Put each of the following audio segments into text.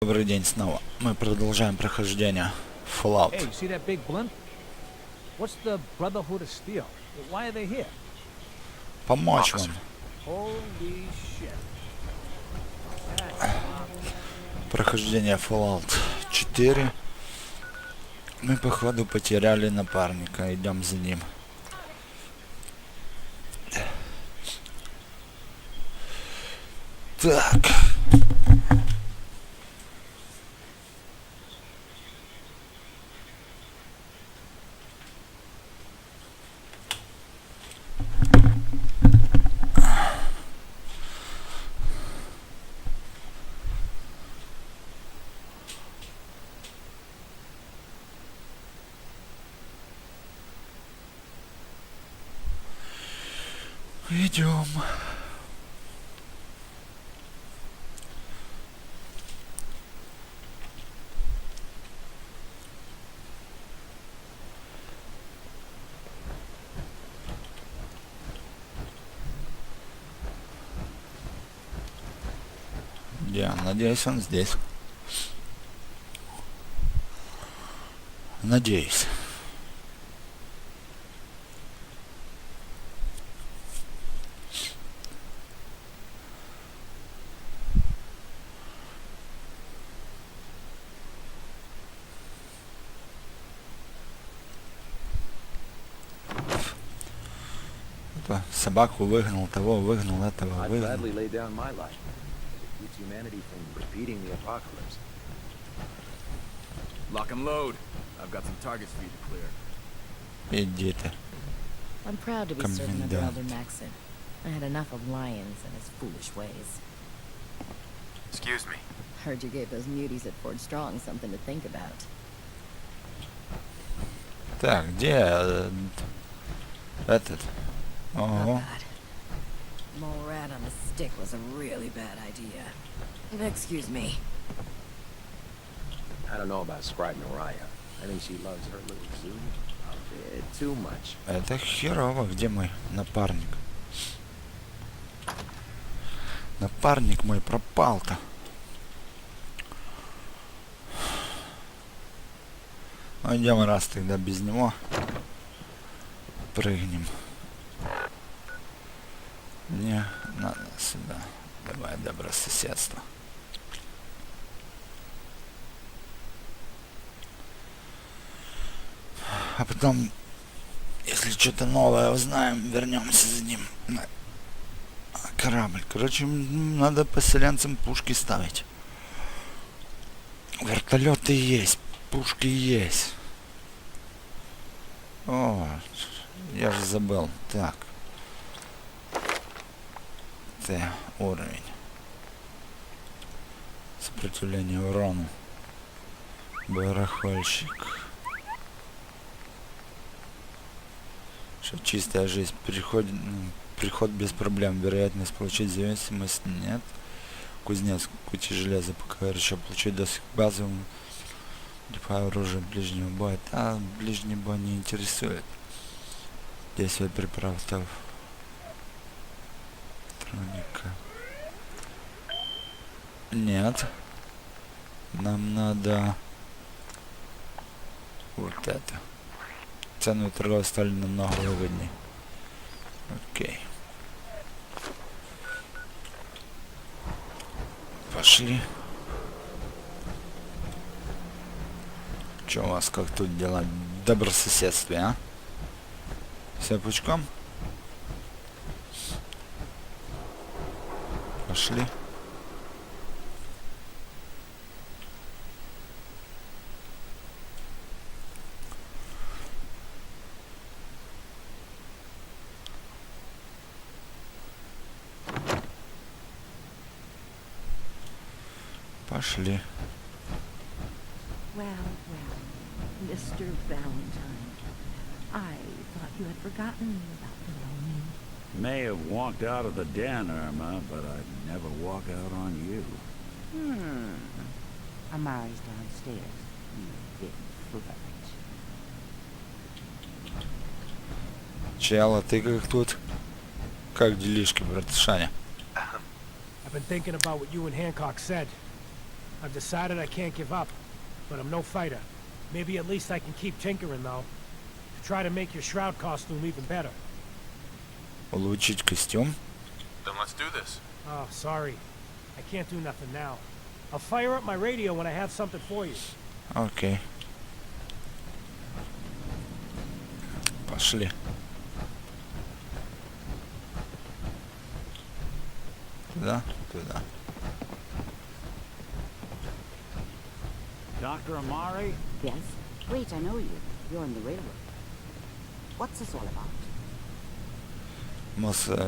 Добрый день снова. Мы продолжаем прохождение Fallout. Hey, you see that big blimp? What's the Brotherhood of Steel? Why are they here? Помочь вам. Holy shit. Прохождение Fallout 4. Мы походу потеряли напарника. Идем за ним. Так. Идем. Я надеюсь, он здесь. Надеюсь. Собаку выгнал, того выгнал, этого I'd выгнал. gladly lay down my life if it keeps humanity from repeating the apocalypse. Lock and load. I've got some targets for you to clear. Иди ты. I'm proud to be serving under Commandant. Elder Maxon. I had enough of Lyons and his foolish ways. Excuse me. Heard you gave those muties at Fort Strong something to think about. Так, где этот? Oh Ого. God. Mole rat on a stick was a really bad idea. Excuse me. I don't know about Scribe Noraya. I think she loves her little zoo a bit too much. Это херово. Где мой напарник? Напарник мой пропал-то. Ну, идем раз тогда без него. Прыгнем. Не, надо сюда. Давай добрососедство. А потом, если что-то новое узнаем, вернемся за ним на корабль. Короче, надо поселенцам пушки ставить. Вертолеты есть, пушки есть. О, я же забыл. Так. Уровень. Сопротивление урону. Барахольщик. Что чистая жизнь. Приход без проблем. Вероятность получить зависимость нет. Кузнец. Куча железа. Пока еще получить досок базовым. Типа оружие ближнего боя. А ближний бой не интересует. Действие приправ-то. Электроника. Нет. Нам надо вот это. Цену торговли стали намного выгоднее. Окей. Пошли. Че у вас, как тут дела? Добрососедствие, а? Все пучком? Пошли. Пошли. Well, Mr. Valentine, I thought you had forgotten about the lonely. May have walked out of the den, Irma, but I'd never walk out on you. Amari's downstairs. You didn't flirt. Чела, ты как тут? Как делишки, братышаня? I've been thinking about what you and Hancock said. I've decided I can't give up, but I'm no fighter. Maybe at least I can keep tinkering, though. To try to make your shroud costume even better. Улучшить костюм. Then let's do this. Oh, sorry. I can't do nothing now. I'll fire up my radio when I have something for you. Окей. Пошли. Туда, туда. Dr. Amari? Yes? Wait, I know you. You're on the railroad. What's this all about?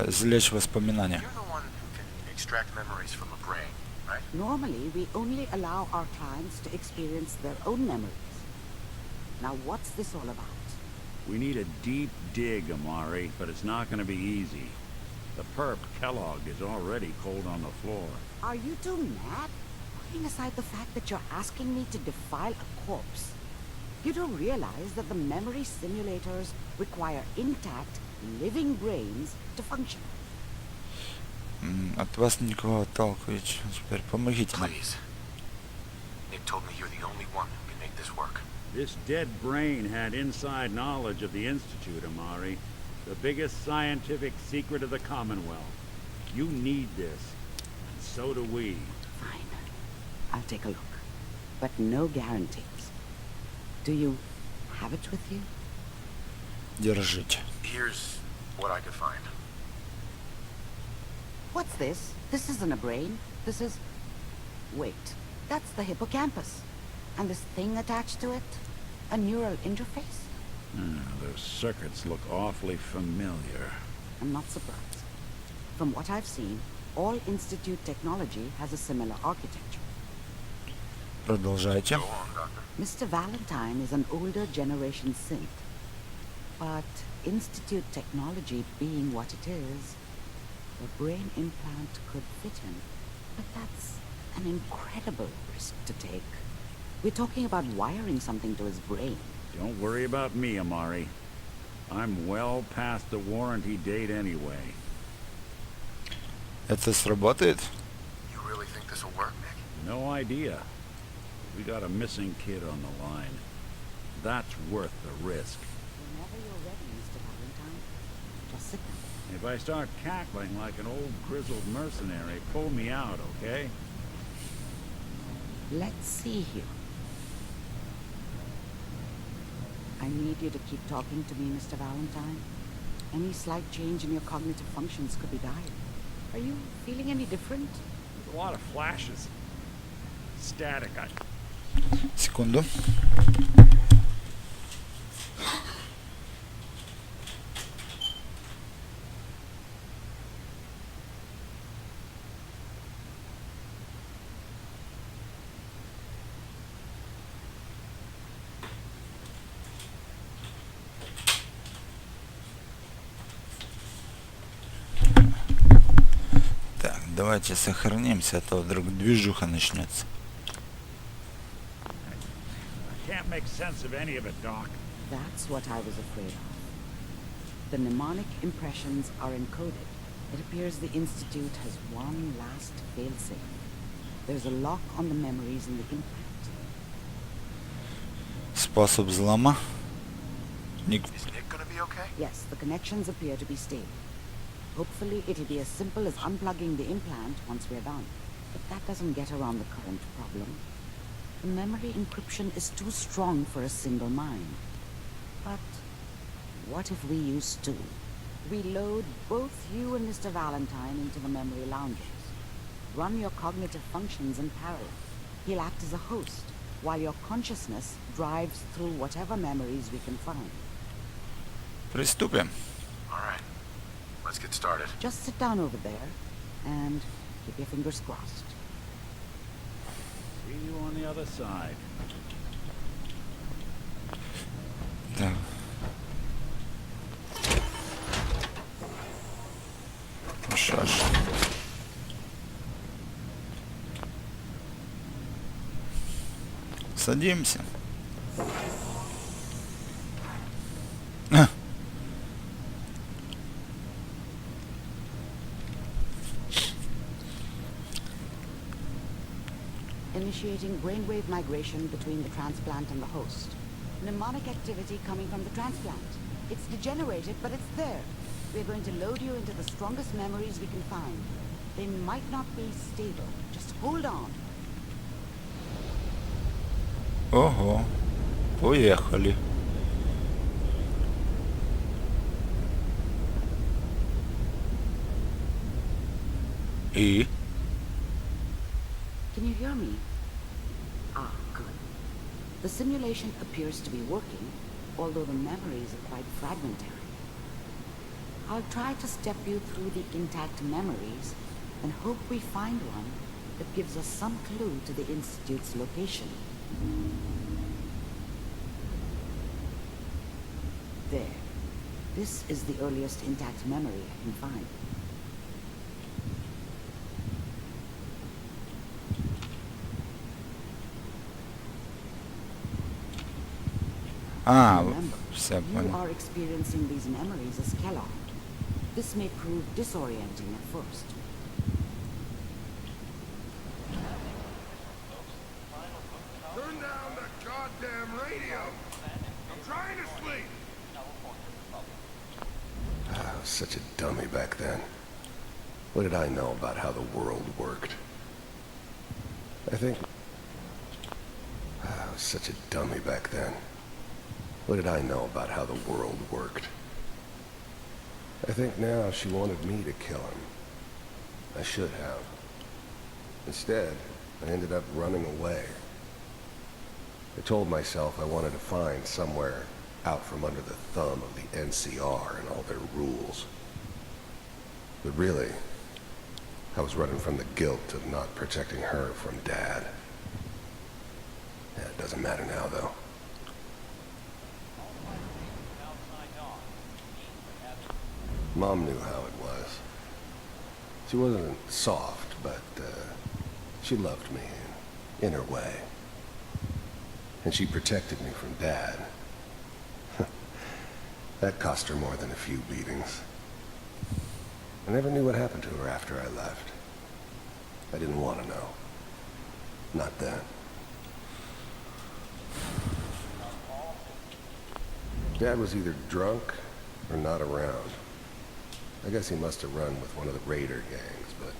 Извлечь воспоминания. You're the one who can extract memories from a brain, right? Normally, we only allow our clients to experience their own memories. Now, what's this all about? We need a deep dig, Amari, but it's not going to be easy. The perp, Kellogg, is already cold on the floor. Are you two mad? Putting aside the fact that you're asking me to defile a corpse, you don't realize that the memory simulators require intact, living brains to function. От вас никакого толку. Теперь помогите нам. Please. Nick told me you're the only one who can make this work. This dead brain had inside knowledge of the Institute, Amari. The biggest scientific secret of the Commonwealth. You need this. And so do we. Fine. I'll take a look. But no guarantees. Do you have it with you? Держите. Here's what I could find. What's this? This isn't a brain. This is... Wait. That's the hippocampus. And this thing attached to it? A neural interface? Those circuits look awfully familiar. I'm not surprised. From what I've seen, all Institute technology has a similar architecture. Продолжайте. Go on, Doctor. Mr. Valentine is an older generation synth. But Institute technology being what it is, the brain implant could fit him. But that's an incredible risk to take. We're talking about wiring something to his brain. Don't worry about me, Amari. I'm well past the warranty date anyway. Это сработает? You really think this will work, Nick? No idea. We got a missing kid on the line. That's worth the risk. Whenever you're ready, Mr. Valentine, just sit down. If I start cackling like an old grizzled mercenary, pull me out, okay? Let's see here. I need you to keep talking to me, Mr. Valentine. Any slight change in your cognitive functions could be dire. Are you feeling any different? There's a lot of flashes. Static. Секунду. Так, давайте сохранимся, а то вдруг движуха начнется. I can't make sense of any of it, Doc. That's what I was afraid of. The mnemonic impressions are encoded. It appears the Institute has one last failsafe. There's a lock on the memories in the implant. Способ взлома. Ник... Is Nick gonna be okay? Yes, the connections appear to be stable. Hopefully it'll be as simple as unplugging the implant once we're done. But that doesn't get around the current problem. The memory encryption is too strong for a single mind. But what if we use two? We load both you and Mr. Valentine into the memory lounges. Run your cognitive functions in parallel. He'll act as a host, while your consciousness drives through whatever memories we can find. Приступим. All right. Let's get started. Just sit down over there and keep your fingers crossed. See you on the other side. Так. Ну что ж. Садимся. initiating brainwave migration between the transplant and the host. Mnemonic activity coming from the transplant. It's degenerated, but it's there. We're going to load you into the strongest memories we can find. They might not be stable. Just hold on. Ого. Поехали. И? Can you hear me? Ah, good. The simulation appears to be working, although the memories are quite fragmentary. I'll try to step you through the intact memories and hope we find one that gives us some clue to the Institute's location. There. This is the earliest intact memory I can find. Remember, все you понял. are experiencing these memories as Kellogg. This may prove disorienting at first. Turn down the goddamn radio! I'm trying to sleep! I was such a dummy back then. What did I know about how the world worked? I think... I was such a dummy back then. What did I know about how the world worked? I think now she wanted me to kill him. I should have. Instead, I ended up running away. I told myself I wanted to find somewhere out from under the thumb of the NCR and all their rules. But really, I was running from the guilt of not protecting her from Dad. Yeah, it doesn't matter now, though. Mom knew how it was. She wasn't soft, but she loved me in her way. And she protected me from Dad. That cost her more than a few beatings. I never knew what happened to her after I left. I didn't want to know. Not then. Dad was either drunk or not around. I guess he must have run with one of the raider gangs, but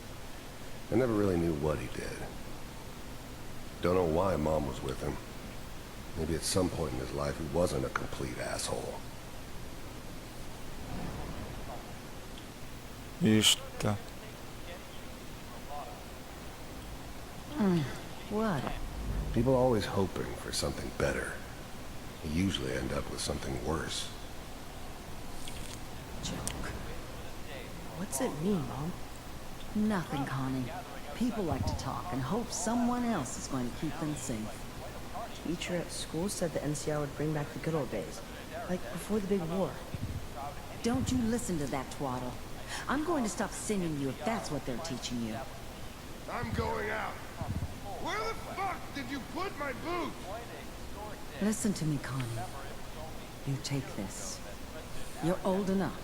I never really knew what he did. Don't know why Mom was with him. Maybe at some point in his life he wasn't a complete asshole. И что? What? People are always hoping for something better. You usually end up with something worse. Joke. What's it mean, Mom? Nothing, Connie. People like to talk and hope someone else is going to keep them safe. Teacher at school said the NCR would bring back the good old days. Like before the big war. Don't you listen to that twaddle. I'm going to stop singing you if that's what they're teaching you. I'm going out. Where the fuck did you put my boots? Listen to me, Connie. You take this. You're old enough.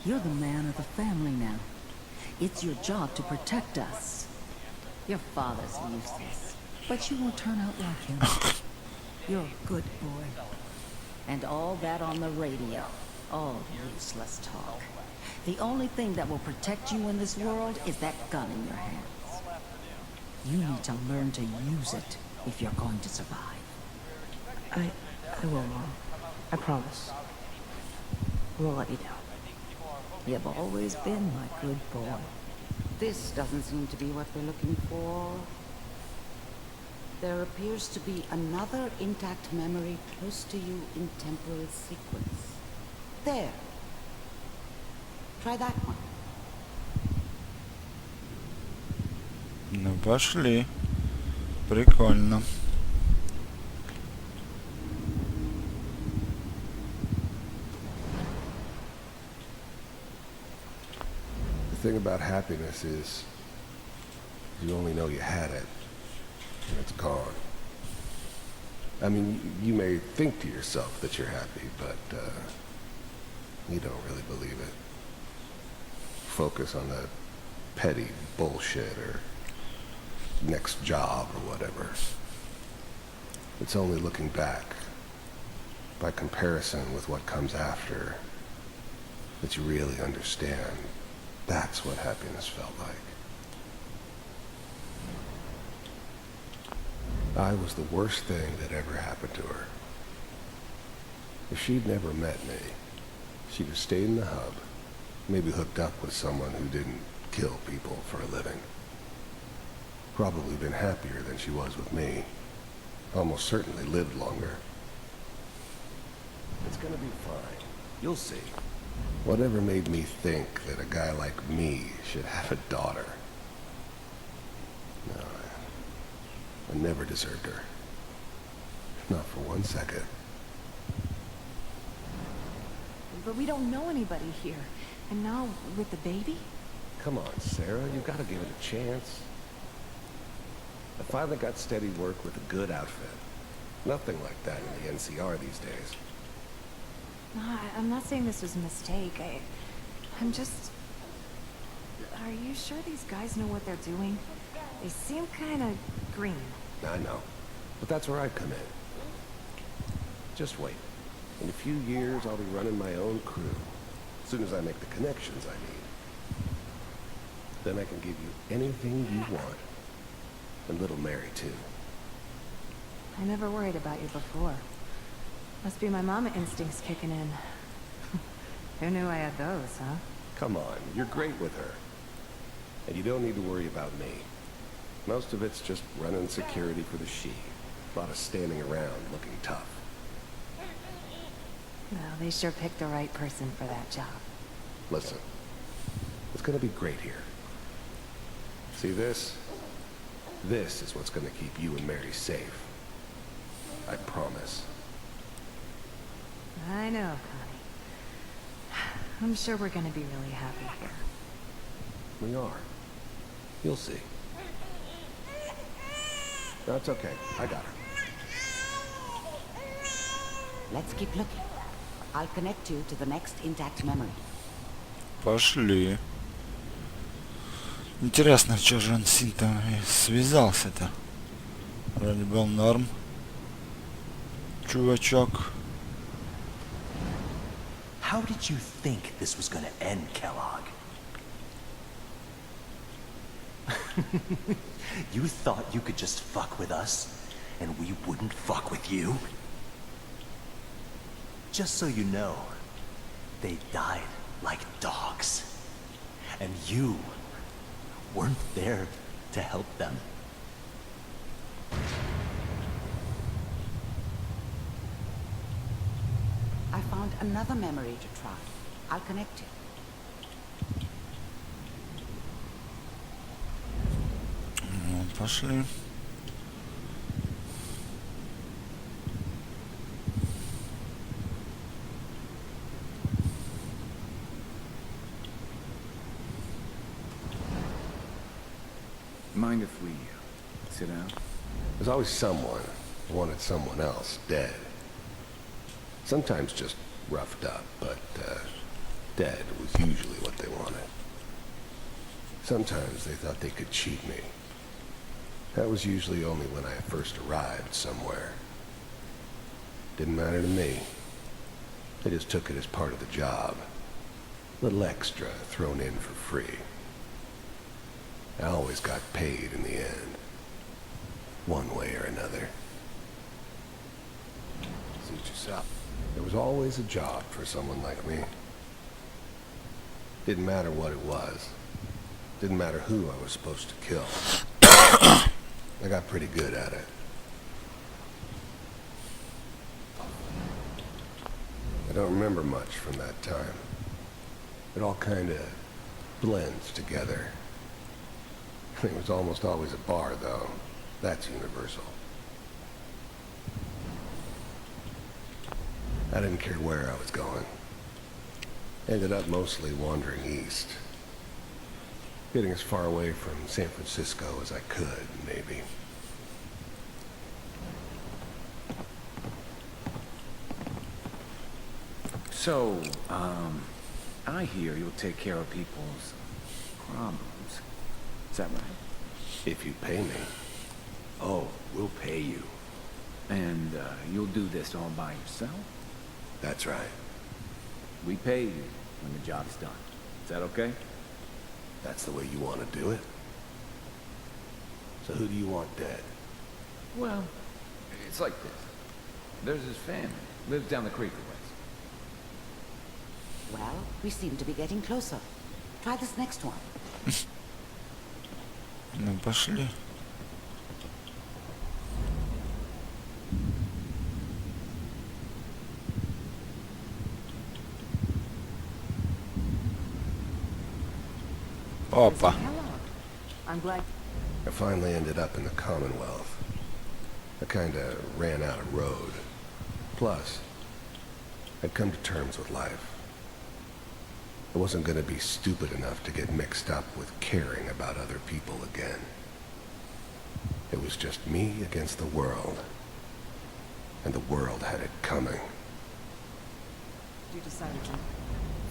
You're the man of the family now. It's your job to protect us. Your father's useless, but you won't turn out like him. You're a good boy. And all that on the radio. All useless talk. The only thing that will protect you in this world is that gun in your hands. You need to learn to use it if you're going to survive. I will, Mom. I promise. I won't let you down. You've always been my good boy. This doesn't seem to be what we're looking for. There appears to be another intact memory close to you in temporal sequence. There. Try that one. Ну пошли. Прикольно. The thing about happiness is you only know you had it and it's gone. I mean, you may think to yourself that you're happy, but you don't really believe it. Focus on that petty bullshit or next job or whatever. It's only looking back, by comparison with what comes after, that you really understand that's what happiness felt like. I was the worst thing that ever happened to her. If she'd never met me, she'd have stayed in the hub, maybe hooked up with someone who didn't kill people for a living. Probably been happier than she was with me. Almost certainly lived longer. It's gonna be fine. You'll see. Whatever made me think that a guy like me should have a daughter? No, I never deserved her. Not for 1 second. But we don't know anybody here. And now, with the baby? Come on, Sarah, you gotta give it a chance. I finally got steady work with a good outfit. Nothing like that in the NCR these days. No, I'm not saying this was a mistake. I'm just... Are you sure these guys know what they're doing? They seem kind of green. I know, but that's where I come in. Just wait. In a few years, I'll be running my own crew. As soon as I make the connections I need. Then I can give you anything you want. And little Mary, too. I never worried about you before. Must be my mama instincts kicking in. Who knew I had those, huh? Come on, you're great with her. And you don't need to worry about me. Most of it's just running security for the she. A lot of standing around looking tough. Well, they sure picked the right person for that job. Listen, it's gonna be great here. See this? This is what's gonna keep you and Mary safe. I promise. I know, Connie. I'm sure we're gonna be really happy here. We are. You'll see. No, it's okay. I got her. Let's keep looking. I'll connect you to the next intact memory. Пошли. Интересно, что же он с ним там связался-то? Вроде был норм. Чувачок. How did you think this was gonna end, Kellogg? You thought you could just fuck with us, and we wouldn't fuck with you? Just so you know, they died like dogs. And you weren't there to help them. I found another memory to try. I'll connect you. Ну, пошли. Mind if we sit down? There's always someone who wanted someone else dead. Sometimes just roughed up, but dead was usually what they wanted. Sometimes they thought they could cheat me. That was usually only when I first arrived somewhere. Didn't matter to me. They just took it as part of the job. A little extra thrown in for free. I always got paid in the end. One way or another. Suit yourself. There was always a job for someone like me. Didn't matter what it was. Didn't matter who I was supposed to kill. I got pretty good at it. I don't remember much from that time. It all kind of blends together. It was almost always a bar, though. That's universal. I didn't care where I was going. Ended up mostly wandering east. Getting as far away from San Francisco as I could, maybe. So, I hear you'll take care of people's problems. Is that right? If you pay me. Oh, we'll pay you. And you'll do this all by yourself? That's right. We pay you when the job's done. Is that okay? That's the way you want to do it? So who do you want dead? Well, it's like this. There's his family. Lives down the creek a ways. Well, we seem to be getting closer. Try this next one. Ну, пошли. Опа. I'm glad. I finally ended up in the Commonwealth. I kinda ran out of road. Plus, I'd come to terms with life. I wasn't gonna be stupid enough to get mixed up with caring about other people again. It was just me against the world. And the world had it coming. You decided to.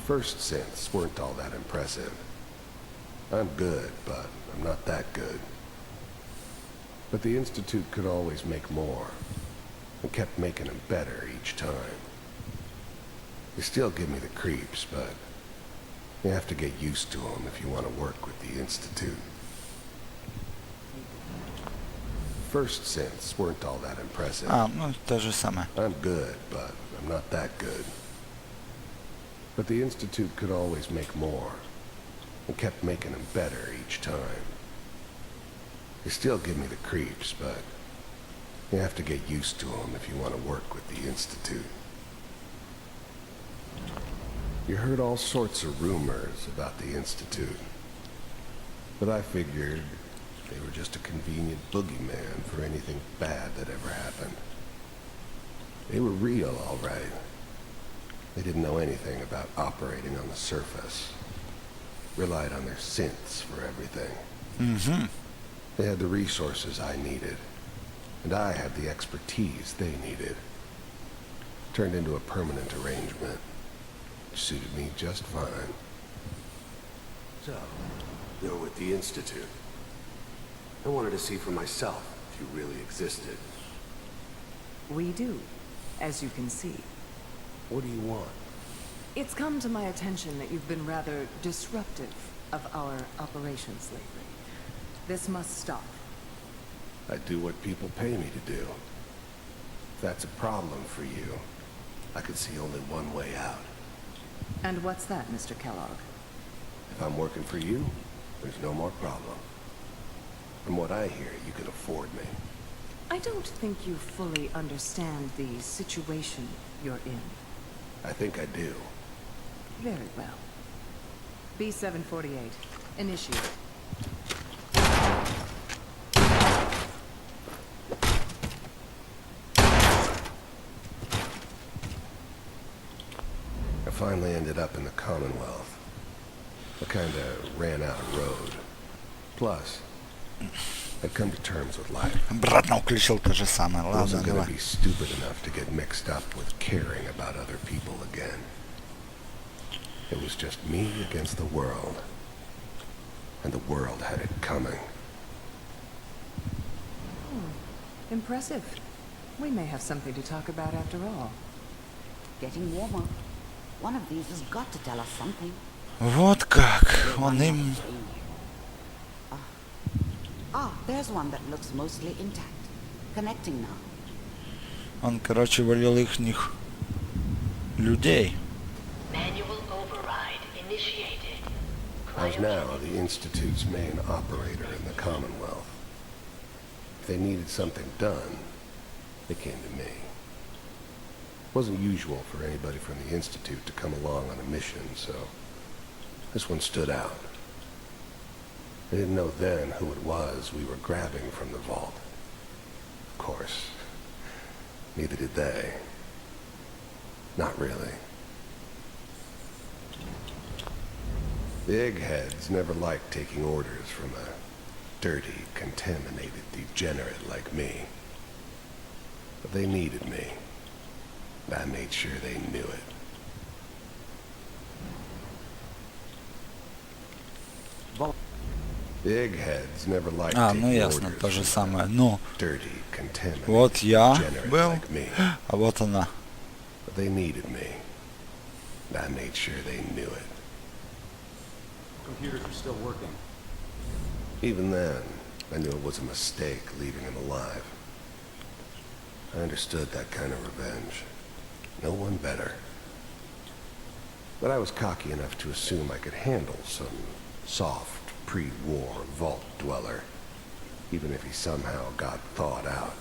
First synths weren't all that impressive. I'm good, but I'm not that good. But the Institute could always make more, and kept making them better each time. They still give me the creeps, but you have to get used to them if you want to work with the Institute. First synths weren't all that impressive. А, ну, то же самое. I'm good, but I'm not that good. But the Institute could always make more, and kept making them better each time. They still give me the creeps, but you have to get used to them if you want to work with the Institute. You heard all sorts of rumors about the Institute, but I figured they were just a convenient boogeyman for anything bad that ever happened. They were real, all right. They didn't know anything about operating on the surface. Relied on their synths for everything. Mm-hmm. They had the resources I needed, and I had the expertise they needed. Turned into a permanent arrangement, which suited me just fine. So, you're with the Institute. I wanted to see for myself if you really existed. We do, as you can see. What do you want? It's come to my attention that you've been rather disruptive of our operations lately. This must stop. I do what people pay me to do. If that's a problem for you, I could see only one way out. And what's that, Mr. Kellogg? If I'm working for you, there's no more problem. From what I hear, you can afford me. I don't think you fully understand the situation you're in. I think I do. Very well. B-748, initiate. I finally ended up in the Commonwealth. I kinda ran out of road. Plus, I'd come to terms with life. Обратно включил то же самое. I Ладно, wasn't gonna давай. be stupid enough to get mixed up with caring about other people again. It was just me against the world. And the world had it coming. Impressive. We may have something to talk about after all. Getting warmer. One of these has got to tell us something. Вот как. Он им... Ah, there's one that looks mostly intact. Connecting now. Он, короче, валил ихних людей. Manual override initiated. I was now the Institute's main operator in the Commonwealth. If they needed something done, they came to me. It wasn't usual for anybody from the Institute to come along on a mission, so this one stood out. I didn't know then who it was we were grabbing from the vault. Of course, neither did they. Not really. The eggheads never liked taking orders from a dirty, contaminated degenerate like me. But they needed me. And I made sure they knew it. The eggheads never liked А, taking ну ясно, orders то же from самое. Ну, dirty, contaminated, вот я degenerate был, like me. а вот она. But they needed me. And I made sure they knew it. Computers are still working. Even then, I knew it was a mistake leaving him alive. I understood that kind of revenge. No one better. But I was cocky enough to assume I could handle some soft, pre-war vault dweller, even if he somehow got thawed out.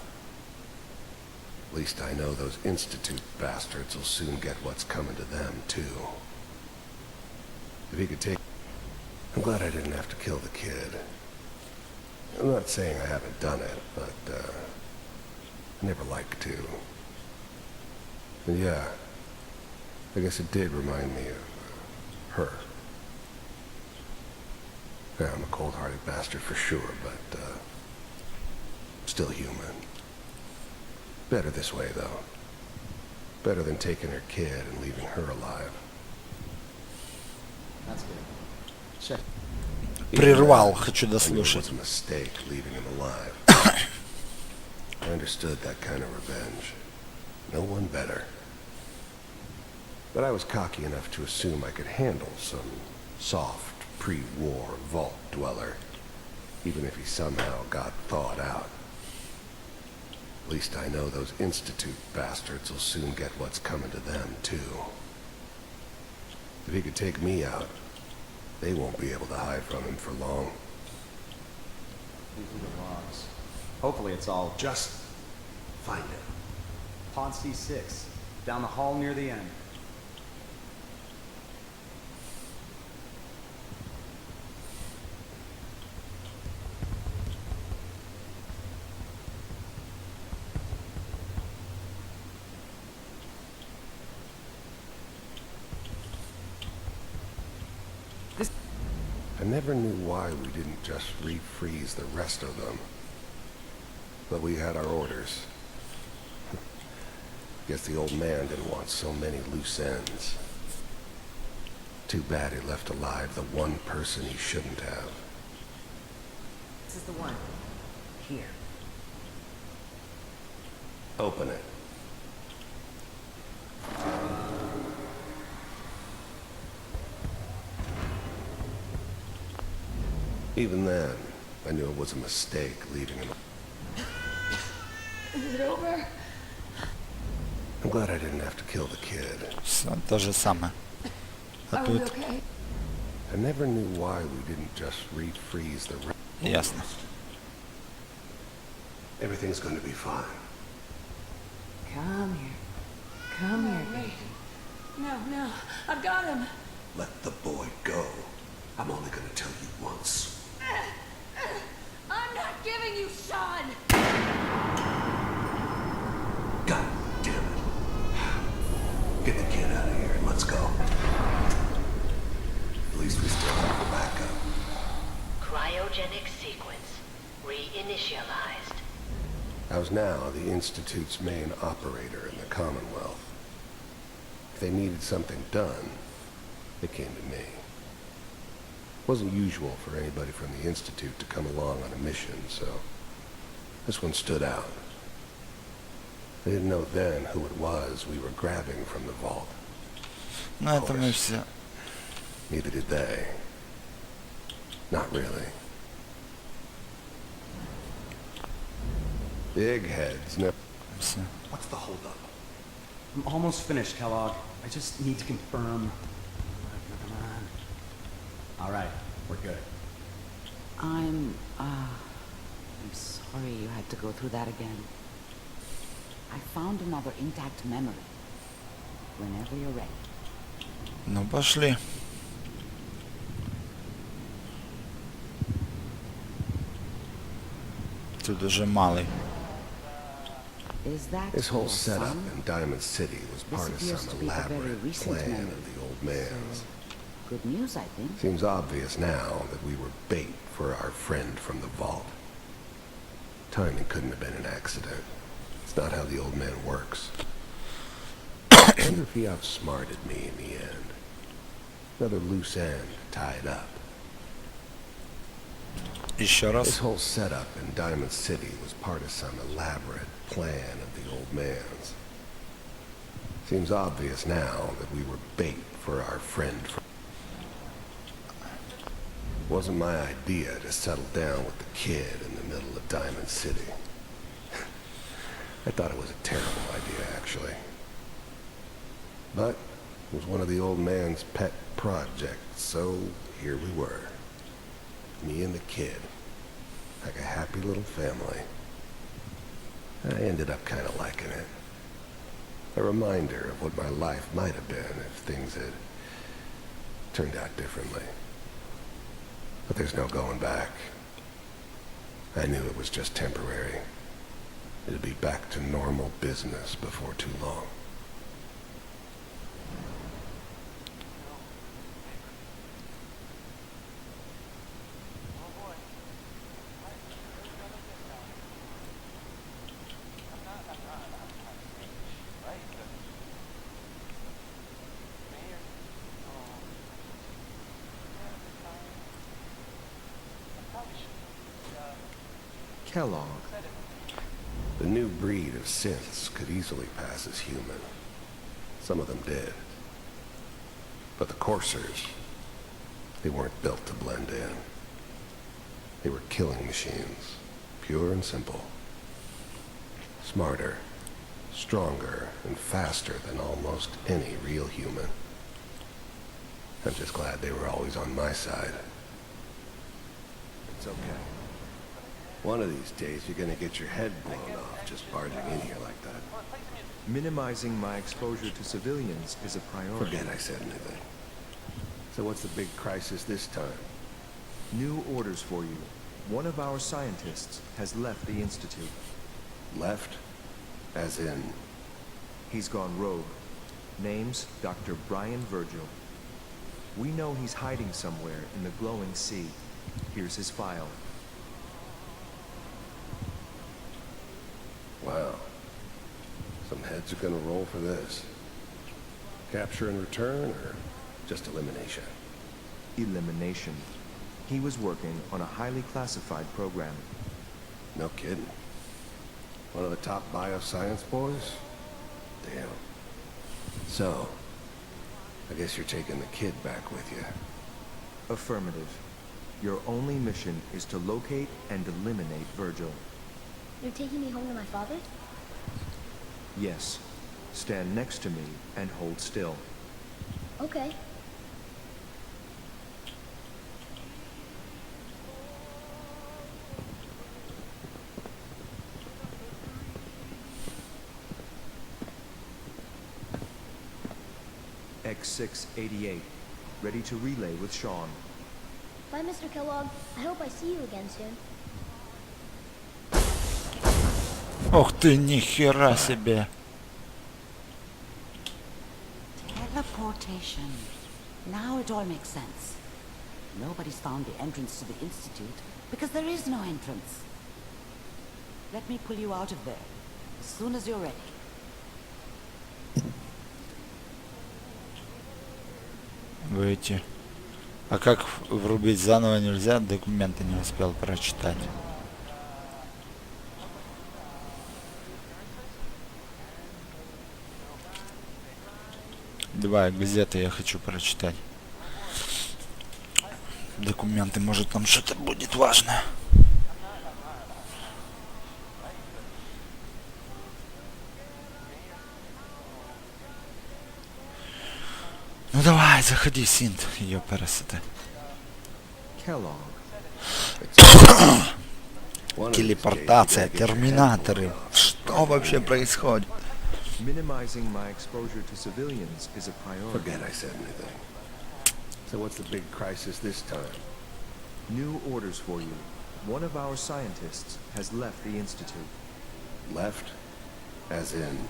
At least I know those Institute bastards will soon get what's coming to them, too. If he could take... I'm glad I didn't have to kill the kid. I'm not saying I haven't done it, but, I never like to. And yeah, I guess it did remind me of her. Yeah, I'm a cold-hearted bastard for sure, but, still human. Better this way, though. Better than taking her kid and leaving her alive. That's good. Check. Прервал, хочу I knew it дослушать. was a mistake leaving him alive. I understood that kind of revenge. No one better. But I was cocky enough to assume I could handle some soft, pre-war vault dweller, even if he somehow got thawed out. At least I know those Institute bastards will soon get what's coming to them, too. If he could take me out, they won't be able to hide from him for long. These are the logs. Hopefully it's all... Just find it. Pod C6, down the hall near the end. I never knew why we didn't just refreeze the rest of them. But we had our orders. Guess the old man didn't want so many loose ends. Too bad he left alive the one person he shouldn't have. This is the one. Here. Open it. Even then, I knew it was a mistake leaving him. Is it over? I'm glad I didn't have to kill the kid. Все то же самое. А Are we тут okay? I never knew why we didn't just refreeze the... ясно. Everything's going to be fine. Come here. Come here, baby. No, I've got him. Let the boy go. I'm only going to tell you once. I'm not giving you Sean. God damn it. Get the kid out of here and let's go. At least we still have the backup. Cryogenic sequence reinitialized. I was now the Institute's main operator in the Commonwealth. If they needed something done, they came to me. It wasn't usual for anybody from the Institute to come along on a mission, so this one stood out. They didn't know then who it was we were grabbing from the vault. Ну это мы все. Neither did they. Not really. The eggheads never... Все. What's the holdup? I'm almost finished, Kellogg. I just need to confirm. Come on. All right, we're good. I'm sorry you had to go through that again. I found another intact memory. Whenever you're ready. Ну пошли. Тут уже малый. Is that This whole your setup son? in Diamond City was part of appears some to be a very elaborate recent plan memory. of the old man's. Good news, I think. Seems obvious now that we were bait for our friend from the vault. Timing couldn't have been an accident. It's not how the old man works. I wonder if he outsmarted me in the end. Another loose end tied up. Еще раз. This whole setup in Diamond City was part of some elaborate plan of the old man's. Seems obvious now that we were bait for our friend. It wasn't my idea to settle down with the kid in the middle of Diamond City. I thought it was a terrible idea, actually. But it was one of the old man's pet projects, so here we were. Me and the kid. Like a happy little family. I ended up kind of liking it. A reminder of what my life might have been if things had turned out differently. But there's no going back. I knew it was just temporary. It'd be back to normal business before too long. Kellogg. The new breed of synths could easily pass as human. Some of them did. But the coursers, they weren't built to blend in. They were killing machines, pure and simple. Smarter, stronger, and faster than almost any real human. I'm just glad they were always on my side. It's okay. One of these days, you're gonna get your head blown off just barging in here like that. Minimizing my exposure to civilians is a priority. Forget I said anything. So what's the big crisis this time? New orders for you. One of our scientists has left the Institute. Left? As in? He's gone rogue. Name's Dr. Brian Virgil. We know he's hiding somewhere in the glowing sea. Here's his file. Wow. Some heads are gonna roll for this. Capture and return, or just elimination? Elimination. He was working on a highly classified program. No kidding. One of the top bioscience boys? Damn. So, I guess you're taking the kid back with you. Affirmative. Your only mission is to locate and eliminate Virgil. You're taking me home to my father? Yes. Stand next to me and hold still. Okay. X688. Ready to relay with Sean. Bye, Mr. Kellogg. I hope I see you again soon. Ох ты, нихера себе. Teleportation. Now it all makes sense. Nobody's found the entrance to the Institute because there is no entrance. Let me pull you out of there as soon as you're ready. Выйти. А как врубить заново нельзя? Документы не успел прочитать. Давай, газеты я хочу прочитать. Документы, может там что-то будет важное. Ну давай, заходи, Синт, ее пересети. Телепортация, терминаторы. Что вообще происходит? Minimizing my exposure to civilians is a priority. Forget I said anything. So what's the big crisis this time? New orders for you. One of our scientists has left the Institute. Left? As in?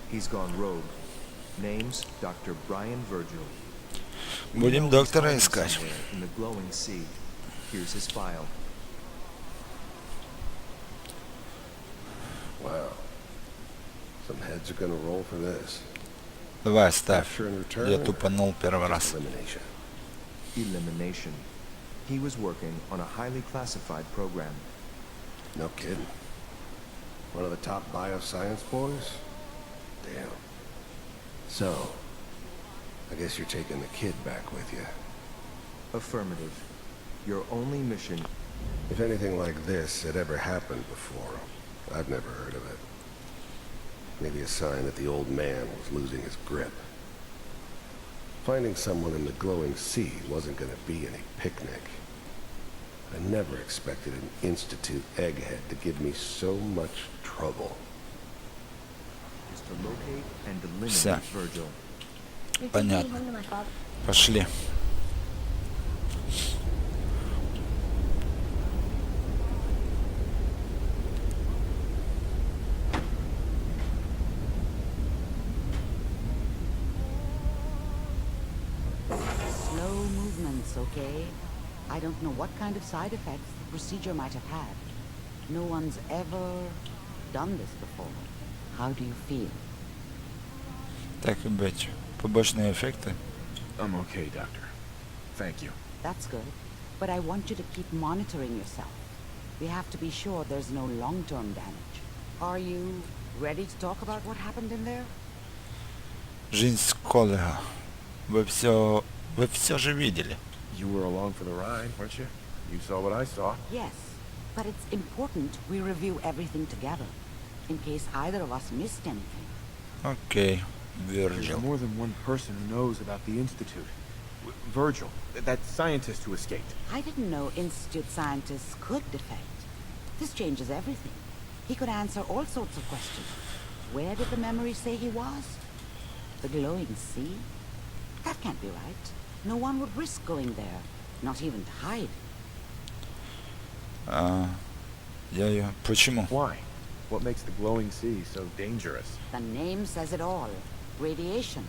He's gone rogue. Name's Dr. Brian Virgil. Будем доктора искать. In the glowing sea. Here's his file. Wow. Some heads are gonna roll for this. Давай, ставь. Capture and return, Я тупанул первый раз. elimination. Elimination. He was working on a highly classified program. No kidding. One of the top bioscience boys? Damn. So, I guess you're taking the kid back with you. Affirmative. Your only mission... If anything like this had ever happened before, I've never heard of it. Maybe a sign that the old man was losing his grip. Finding someone in the glowing sea wasn't gonna be any picnic. I never expected an Institute egghead to give me so much trouble. Is to locate and eliminate Все. Virgil. Понятно. Пошли. Slow movements, okay? I don't know what kind of side effects the procedure might have had. No one's ever done this before. How do you feel? Так и быть. Побочные эффекты. I'm okay, Doctor. Thank you. That's good. But I want you to keep monitoring yourself. We have to be sure there's no long-term damage. Are you ready to talk about what happened in there? Жизнь с коллега. Вы все же видели. You were along for the ride, weren't you? You saw what I saw. Yes, but it's important we review everything together, in case either of us missed anything. Окей, There's Virgil. more than one person who knows about the Institute. Virgil, that scientist who escaped. I didn't know Institute scientists could defect. This changes everything. He could answer all sorts of questions. Where did the memory say he was? The glowing sea? That can't be right. No one would risk going there, not even to hide. Почему? Why? What makes the glowing sea so dangerous? The name says it all. Radiation.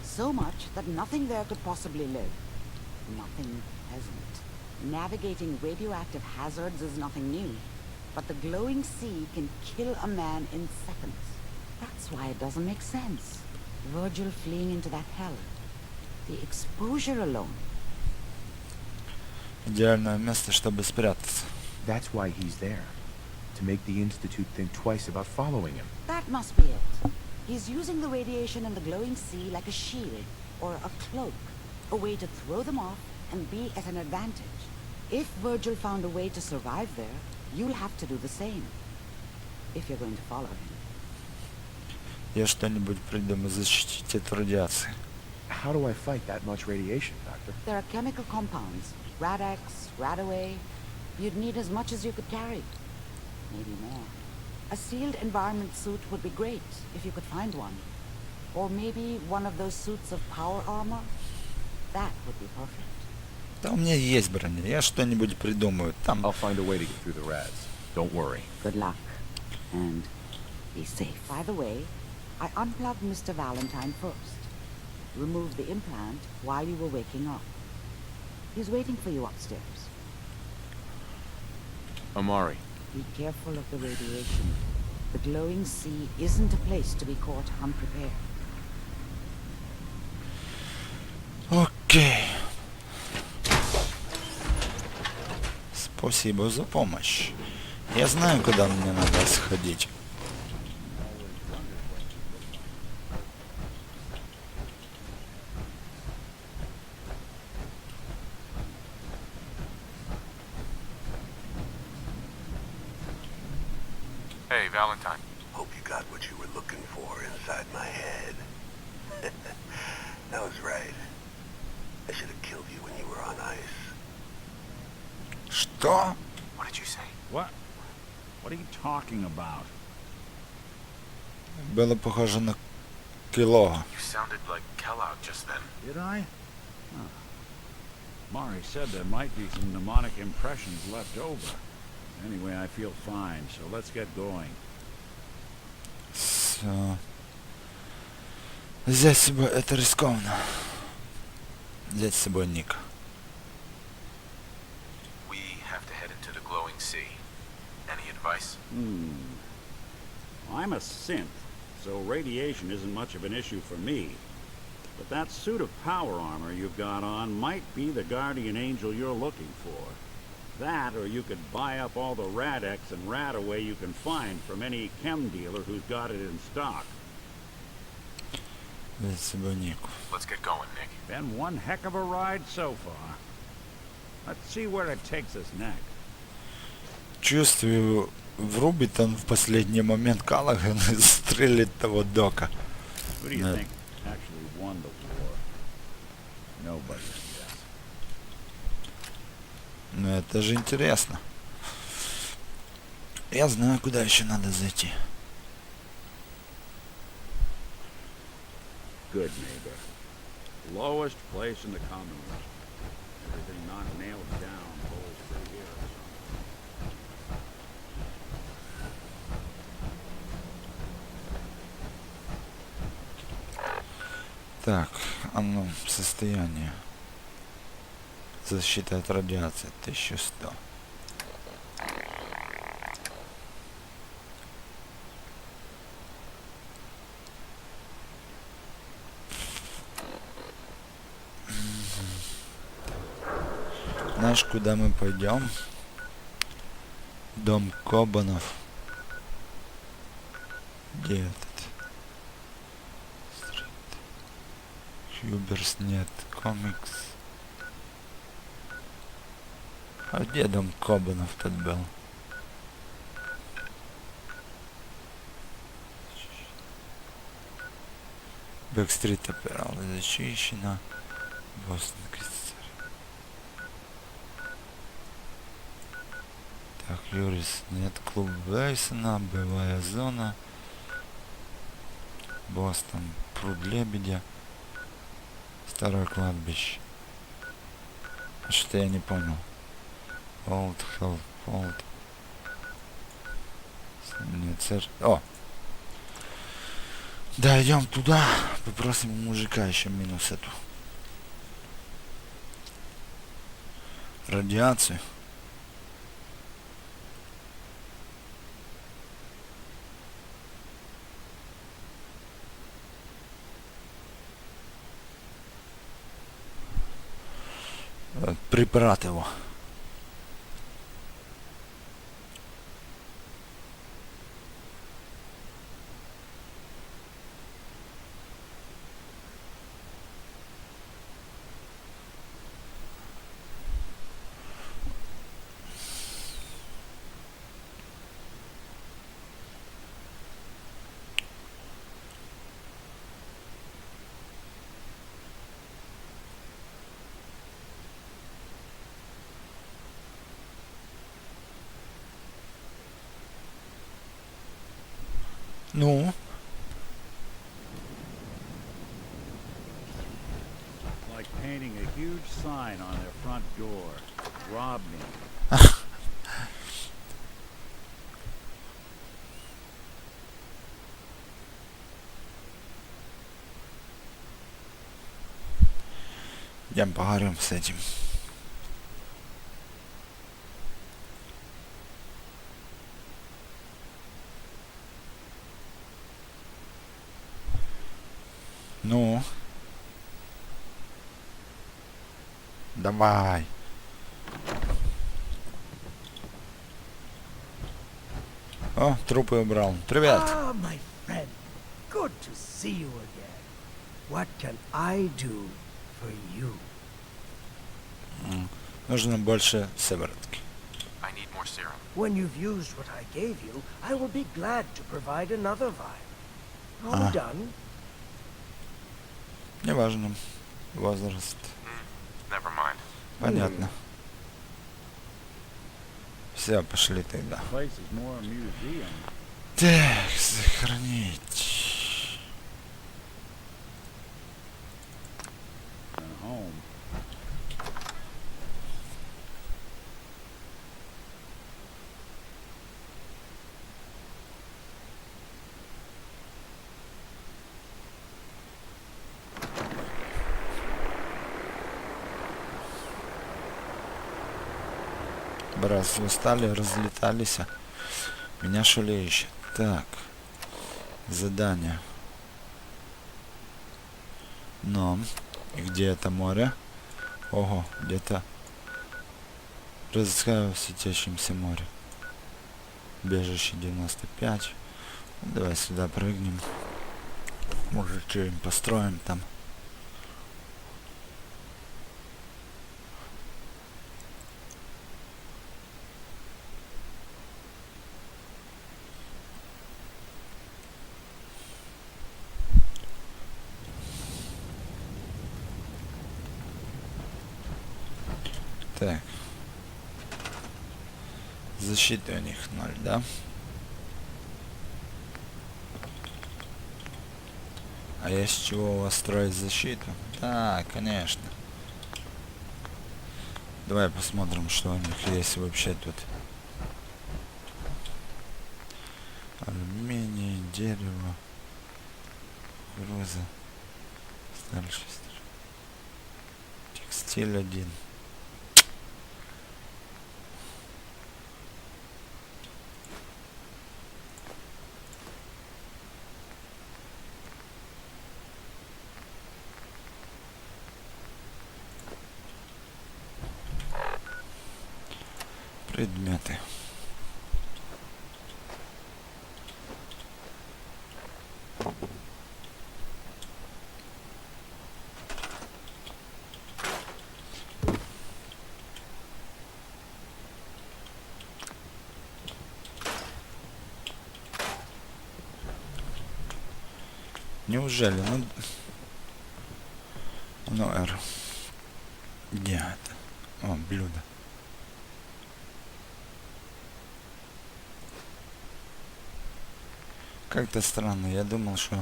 So much that nothing there could possibly live. Nothing hasn't. Navigating radioactive hazards is nothing new. But the glowing sea can kill a man in seconds. That's why it doesn't make sense. Virgil fleeing into that hell. The exposure alone. Идеальное место, чтобы спрятаться. That's why he's there. To make the Institute think twice about following him. That must be it. He's using the radiation in the glowing sea like a shield, or a cloak. A way to throw them off and be at an advantage. If Virgil found a way to survive there, you'll have to do the same. If you're going to follow him. Я что-нибудь придумаю защитить от радиации. How do I fight that much radiation, Doctor? There are chemical compounds. Rad-X, Radaway. You'd need as much as you could carry. Maybe more. A sealed environment suit would be great, if you could find one. Or maybe one of those suits of power armor. That would be perfect. Да у меня есть броня, я что-нибудь придумаю. Там... I'll find a way to get through the rads. Don't worry. Good luck. And be safe. By the way, I unplugged Mr. Valentine first. Removed the implant while you were waking up. He's waiting for you upstairs. Amari. Be careful of the radiation. The glowing sea isn't a place to be caught unprepared. Окей. Спасибо за помощь. Я знаю, куда мне надо сходить. Hey, Valentine. Hope you got what you were looking for inside my head. I was right. I should have killed you when you were on ice. Что? What did you say? What? What are you talking about? Было похоже на Келлога. You sounded like Kellogg just then. Did I? Huh. Mari said there might be some mnemonic impressions left over. Anyway, I feel fine, so let's get going. Все. Взять с собой это рискованно. Взять с собой Ника. We have to head into the glowing sea. Any advice? I'm a synth, so radiation isn't much of an issue for me. But that suit of power armor you've got on might be the guardian angel you're looking for. That, or you could buy up all the Rad-X and Radaway you can find from any chem dealer who's got it in stock. Let's get going, Nick. Been one heck of a ride so far. Let's see where it takes us next. Чувствую, врубит он в последний момент Каллаган и застрелит того Дока. Who do you think actually won the war? Nobody, I guess. Ну это же интересно. Я знаю, куда еще надо зайти. Good neighbor. Lowest place in the Commonwealth. Everything not nailed down holds for here. Так, оно состояние. Защита от радиации 1100. Знаешь, куда мы пойдем? Дом Кобанов. Где этот? Хьюберс нет. Комикс. А где дом Кобанов тут был? Бэкстрит операл зачищена. Бостон Крестер. Так, Юрис нет. Клуб Вейсона. Боевая зона. Бостон. Пруд Лебедя. Старое кладбище. А что я не понял? Олд, Хелл, Олд. Нет, сэр. О! Да, идем туда. Попросим у мужика еще минус эту. Радиацию. Препарат его. Ну? Like painting a huge sign on their front door. Rob me. Идем поговорим с этим. Ну? Давай. О, трупы убрал. Привет. Ah, my friend. Good to see you again. What can I do for you? Нужно больше сыворотки. I need more serum. When you've used what I gave you, I will be glad to provide another vial. Are we done? Неважно. Возраст. Never mind. Понятно. Все, пошли тогда. Place is more a museum. Так, сохранить. than home. Раз устали, разлетались. Меня Шуле ищет. Так. Задание. Ну, и где это море? Ого, где-то в светящемся море. Бежище 95. Давай сюда прыгнем. Может, что-нибудь построим там. Так. Защита у них 0, да? А есть с чего у вас строить защиту? Да, конечно. Давай посмотрим, что у них есть вообще тут. Алюминий, дерево, груза, сталь 6. Текстиль 1. Предметы. Неужели? Ну, R. Где это? О, блюдо. Как-то странно. Я думал, что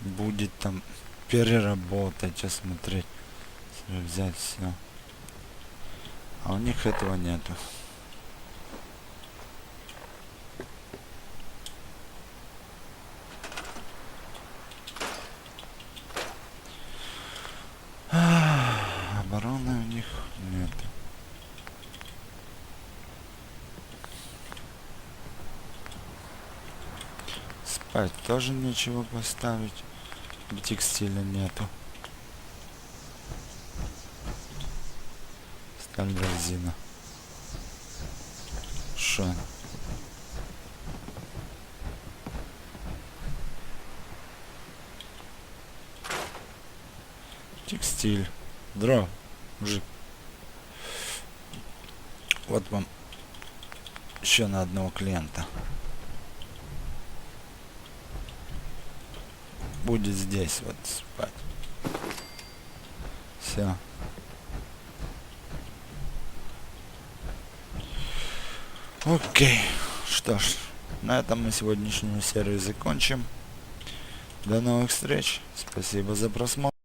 будет там переработать, осмотреть, взять все. А у них этого нету. Обороны у них нету. Спать тоже нечего поставить. Текстиля нету. Сталь, резина. Шо? Текстиль. Здорово, мужик. Вот вам еще на одного клиента. Будет здесь вот спать. Все. Окей. Что ж, на этом мы сегодняшнюю серию закончим. До новых встреч. Спасибо за просмотр.